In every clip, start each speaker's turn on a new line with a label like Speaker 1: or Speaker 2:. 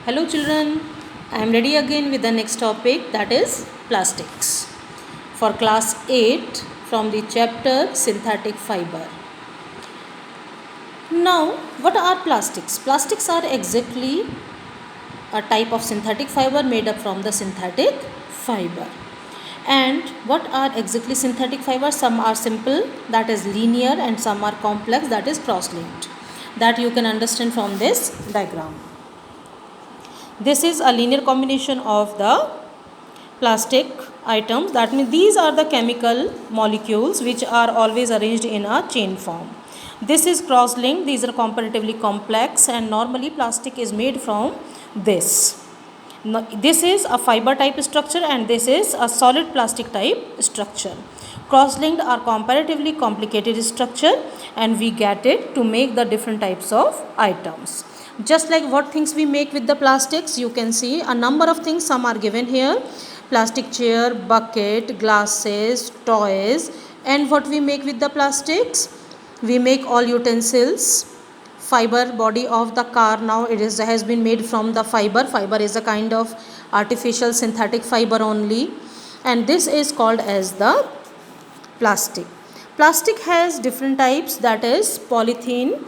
Speaker 1: Hello children, I am ready again with the next topic, that is plastics for class 8 from the chapter synthetic fiber. Now, what are plastics? Plastics are exactly a type of synthetic fiber made up from the synthetic fiber. And what are exactly synthetic fibers? Some are simple, that is linear, and some are complex, that is cross-linked. That you can understand from this diagram. This is a linear combination of the plastic items. That means these are the chemical molecules which are always arranged in a chain form. This is cross-linked. These are comparatively complex, and normally plastic is made from this. Now, this is a fiber type structure and this is a solid plastic type structure. Cross-linked are comparatively complicated structure, and we get it to make the different types of items. Just like what things we make with the plastics, you can see a number of things. Some are given here: plastic chair, bucket, glasses, toys. And what we make with the plastics? We make all utensils. Fiber body of the car, now it has been made from the fiber. Fiber is a kind of artificial synthetic fiber only, and this is called as the plastic. Plastic has different types, that is polythene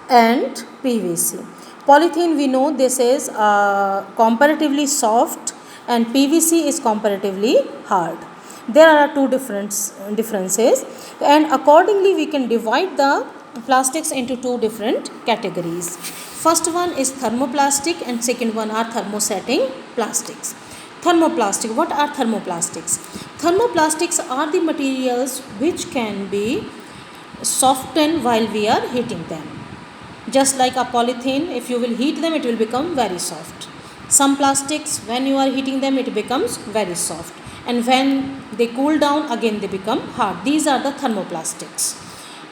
Speaker 1: and PVC. Polythene, we know this is comparatively soft, and PVC is comparatively hard. There are two differences, and accordingly we can divide the plastics into two different categories. First one is thermoplastic and second one are thermosetting plastics. Thermoplastic, what are thermoplastics? Thermoplastics are the materials which can be softened while we are heating them. Just like a polythene, if you will heat them, it will become very soft. Some plastics, when you are heating them, it becomes very soft, and when they cool down, again they become hard. These are the thermoplastics.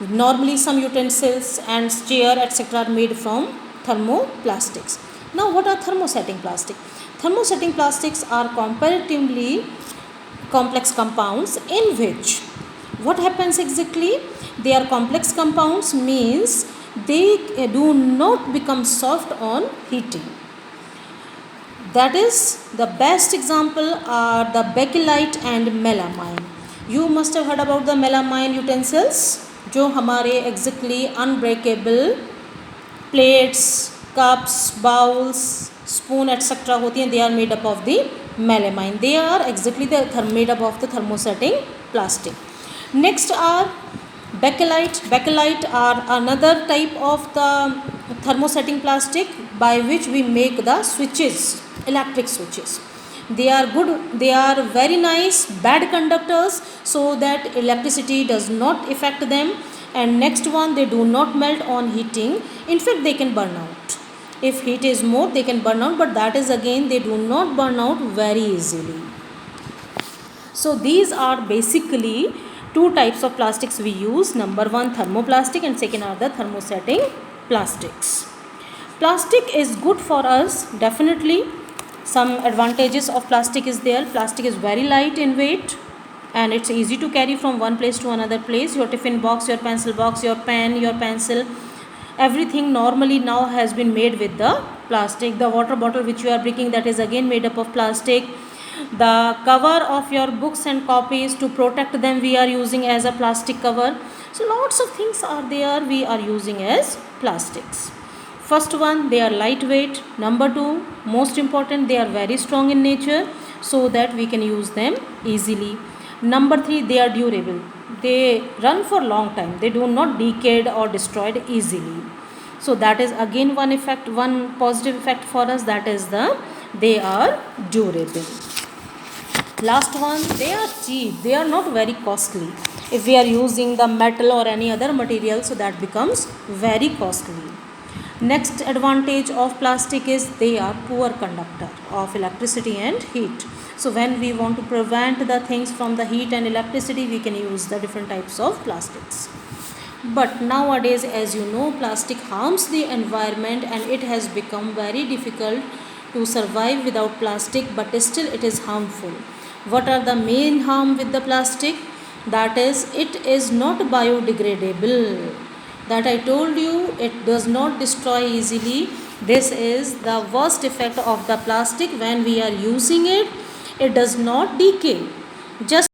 Speaker 1: Normally some utensils and chair etc. are made from thermoplastics. Now, what are thermosetting plastic? Thermosetting plastics are comparatively complex compounds in which what happens exactly? They are complex compounds, means they do not become soft on heating. That is, the best example are the bakelite and melamine. You must have heard about the melamine utensils, जो हमारे exactly unbreakable plates, cups, bowls, spoon etc. होती हैं, they are made up of the melamine. They are exactly made up of the thermosetting plastic. Next are bakelite. Bakelite are another type of the thermosetting plastic by which we make the switches, electric switches. They are good, they are very nice bad conductors, so that electricity does not affect them. And next one, they do not melt on heating. In fact, they can burn out. If heat is more, they can burn out, but that is again, they do not burn out very easily. So these are basically two types of plastics we use. Number one, thermoplastic, and second are the thermosetting plastics. Plastic is good for us, definitely. Some advantages of plastic is there. Plastic is very light in weight, and it's easy to carry from one place to another place. Your tiffin box, your pencil box, your pen, your pencil, everything normally now has been made with the plastic. The water bottle which you are drinking, that is again made up of plastic. The cover of your books and copies, to protect them we are using as a plastic cover. So lots of things are there we are using as plastics. First one, they are lightweight. Number two, most important, they are very strong in nature, so that we can use them easily. Number three, they are durable. They run for long time. They do not decay or destroyed easily. So that is again one effect, one positive effect for us, that is they are durable. Last one, they are cheap. They are not very costly. If we are using the metal or any other material, so that becomes very costly. Next advantage of plastic is they are poor conductor of electricity and heat. So when we want to prevent the things from the heat and electricity, we can use the different types of plastics. But nowadays, as you know, plastic harms the environment, and it has become very difficult to survive without plastic, but still it is harmful. What are the main harm with the plastic? That is, it is not biodegradable. That I told you, it does not destroy easily. This is the worst effect of the plastic. When we are using it, it does not decay. Just